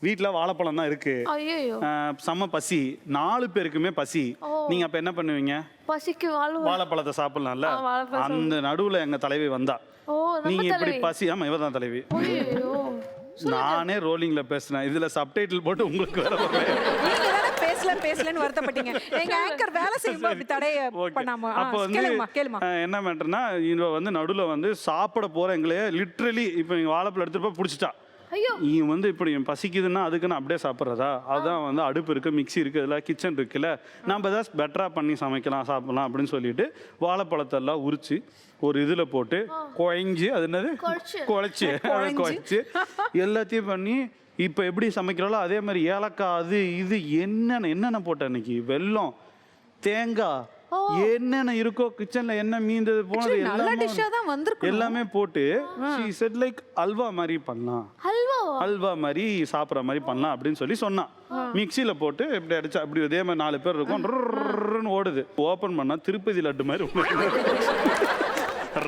வீட்ல வாழைப்பழம் தான் இருக்கு. ஐயோ, செம்ம பசி, 4 பேருக்குமே பசி. நீங்க அப்ப என்ன பண்ணுவீங்க? பசிக்கு வாழைப்பழத்தை சாப்பிடலாம்ல. வாழைப்பழம் அந்த நடுவுல எங்க தலைவி வந்தா, நம்ம நீங்க இப்படி தலைவி. பசி, ஆமா இவ தான் தலைவி. ஐயோ, நானே ரோலிங்ல பேசுனேன், இதுல சப்டைட்டில் போட்டு உங்களுக்கு வேற நீங்க தானே பேசலன்னு வருத்தப்பட்டீங்க. எங்க ஆங்கர் வேலை செய்யும்போது அப்படி தடைய பண்ணாம. அப்ப வந்து கேளுமா. என்ன மேட்டர்னா, இவ வந்து நடுவுல வந்து சாப்பிட போற எங்களே லிட்ரலி இப்ப நீங்க வாழைப்பழம் எடுத்துட்டு போய் புடிச்சிட்டா. ஐயோ, இவன் வந்து இப்படி பசிக்குதுன்னா அதுக்குன்னு அப்படியே சாப்பிட்றதா? அதான் வந்து அடுப்பு இருக்கு, மிக்ஸி இருக்கு, இதெல்லாம் கிச்சன் இருக்குல்ல, நம்ம ஏதாவது பெட்டரா பண்ணி சமைக்கலாம், சாப்பிடலாம் அப்படின்னு சொல்லிட்டு வாழைப்பழத்தை எல்லாம் உரிச்சு ஒரு இதுல போட்டு குழைஞ்சி, அது என்னது, குழைச்சு எல்லாத்தையும் பண்ணி இப்ப எப்படி சமைக்கிறாளோ அதே மாதிரி ஏலக்காய், அது இது என்னென்ன போட்ட அன்னைக்கு, வெல்லம், தேங்காய், என்னென்ன இருக்கோ கிச்சன்ல, என்ன மீந்தது போனது நல்ல டிஷ்ஷா தான் வந்திருக்கு. எல்லாமே போட்டு she said like அல்வா மாதிரி பண்ணலாம், அல்வா மாதிரி சாப்பிட்ற மாதிரி பண்ணலாம் அப்படின்னு சொல்லி சொன்னான். மிக்சியில போட்டு இப்படி அடிச்சா அப்படி இதே மாதிரி 4 பேர் இருக்கும், ஓடுது. ஓபன் பண்ணா திருப்பதி லட்டு மாதிரி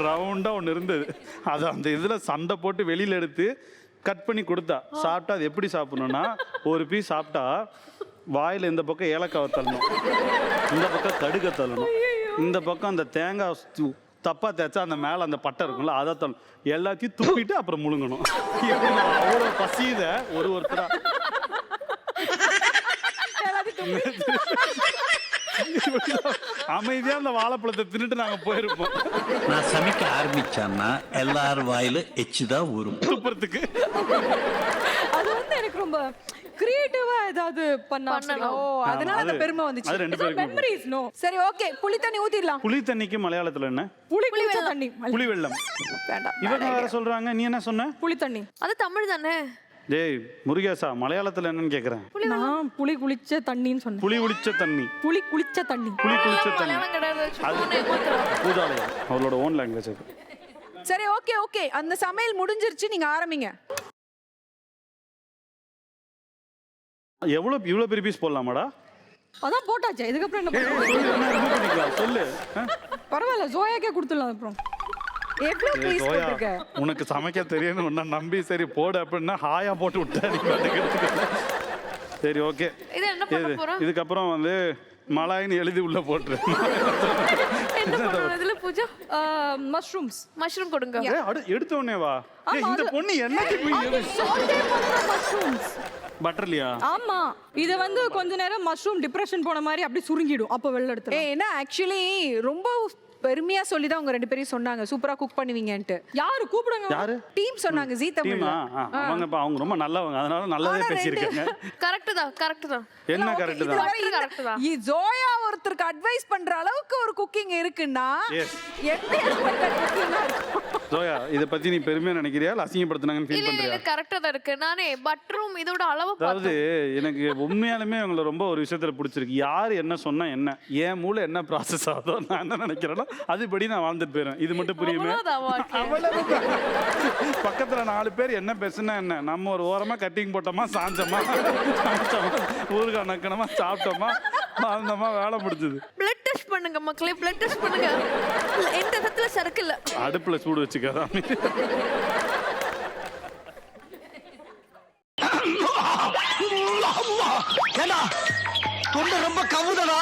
ரவுண்டா ஒன்று இருந்தது. அது அந்த இதுல சண்டை போட்டு வெளியில எடுத்து கட் பண்ணி கொடுத்தா. சாப்பிட்டா அது எப்படி சாப்பிடணும்னா, ஒரு பீஸ் சாப்பிட்டா வாயில இந்த பக்கம் ஏலக்காவை தள்ளணும், இந்த பக்கம் கடுகை தள்ளணும், இந்த பக்கம் அந்த தேங்காய் தப்பா தேய்ச்சா அந்த மேல அந்த பட்டை இருக்கும்ல அதை தள்ளணும், எல்லாத்தையும் துப்பிட்டு அப்புறம் முழுங்கணும். அவ்வளோ பசியுத ஒருத்தரா அமைதியா அந்த வாழைப்பழத்தை தின்னுட்டு நாங்க போயிருப்போம். நான் சமைக்க ஆரம்பிச்சேன்னா எல்லாரும் வாயில எச்சுதான் ஊரும் துப்புறதுக்கு. அது வந்து எனக்கு ரொம்ப கிரியேட்டிவா ஏதாவது பண்ணலாம். ஓ, அதனால அந்த பெருமை வந்துச்சு. அது 2 பேருக்கு மெமரிஸ். நோ, சரி, ஓகே. புளி தண்ணி ஊத்திடலாம். புளி தண்ணிக்கு மலையாளத்துல என்ன? புளிச்ச தண்ணி. புளி வெள்ளம். வேண்டாம், இவங்க வேற சொல்றாங்க, நீ என்ன சொன்ன? புளி தண்ணி. அது தமிழ் தானே? டேய் முருகேசா, மலையாளத்துல என்னன்னு கேக்குறேன். நான் புளி குளிச்ச தண்ணின்னு சொன்னேன். புளி குளிச்ச தண்ணி. புளி குளிச்ச தண்ணி. புளி குளிச்ச தண்ணி. மலையாளம் கிடையாது, அது பூஜாலயா, அவளோட ஓன் லாங்குவேஜ் அது. சரி, ஓகே. அந்த சமையல் முடிஞ்சிருச்சு, நீங்க ஆரம்பிங்க. இவ்வளவு பெரிய பீஸ் போடலாமாடா? அதான் போட்டாச்சு, இதுக்கப்புறம் என்ன பண்ணுவோம்? சொல்லு. பரவாயில்ல, ஜோயாக்கே கொடுத்துடலாம். அப்புறம் எவ்வளவு பீஸ் போட்டுருக்க? உனக்கு சமைக்க தெரியும்னு உன்னை நம்பி சரி போடு அப்படின்னா ஹாயா போட்டு விட்டா. சரி, ஓகே. இது என்ன பண்ண போறோம்? இதுக்கப்புறம் வந்து மலாயின்னு எழுதி உள்ள போட்டுரு. என்ன பண்ணணும் இதுல பூஜா? மஷ்ரூம் கொடுங்க. எடுத்த உடனே வா. இந்த பொண்ணு என்னத்துக்கு மஷ்ரூம்ஸ் பட்டர்லியா? ஆமா, இது வந்து கொஞ்ச நேரம் மஷ்ரூம் டிப்ரெஷன் போன மாதிரி அப்படி சுருங்கிடும், அப்ப வெள்ள எடுத்து. ஏன்னா ஆக்சுவலி ரொம்ப பெருமையா சொல்லி தான் உங்க 2 பேரையும் சொன்னாங்க சூப்பரா குக் பண்ணுவீங்கன்ட்டு. யாரு கூப்பிடுங்க? யாரு? டீம் சொன்னாங்க, ஜீ தமிழ்ல. அவங்க ரொம்ப நல்லவங்க, அதனால நல்லதே பேசியிருக்காங்க. கரெக்ட் தான். என்ன கரெக்ட் தான்? ஜோயா ஒருத்தருக்கு அட்வைஸ் பண்ற அளவுக்கு ஒரு குக்கிங் இருக்குன்னா எப்படியாப்பட்ட குக்கிங்கா இருக்கும்? ஜோயா, இத பத்தி நீ பெருமையா நினைக்கிறியா இல்ல அசிங்கப்படுத்துனாங்கன்னு ஃபீல் பண்றியா? இல்ல, கரெக்ட்டா தான் இருக்கு. நானே பட்ரூம் இதோட அளவு அதாவது எனக்கு உண்மையாலுமே அவங்கள ரொம்ப ஒரு விஷயத்துல பிடிச்சிருக்கு. யார் என்ன சொன்னா என்ன, என் மூளை என்ன ப்ராசஸ் ஆகுதோ நான் என்ன நினைக்கிறேனோ அதுபடி நான் வாழ்ந்துட்டு போயிடுறேன். இது மட்டும் புரியுமே? பக்கத்துல 4 பேர் என்ன பேசுனா என்ன, நம்ம ஒரு ஓரமா கட்டிங் போட்டோமா, சாஞ்சமா, ஊறுகாய் நக்கணுமா, சாப்பிட்டோமா, வாழ்ந்தோமா, வேலை முடிஞ்சது. பிளட் டெஸ்ட் பண்ணுங்க மக்களே, பிளட் டெஸ்ட் பண்ணுங்க. எந்த இடத்துல சரக்கு இல்ல. அடுப்புல சூடு வச்சுக்காதா? தொண்டை ரொம்ப கவுதடா.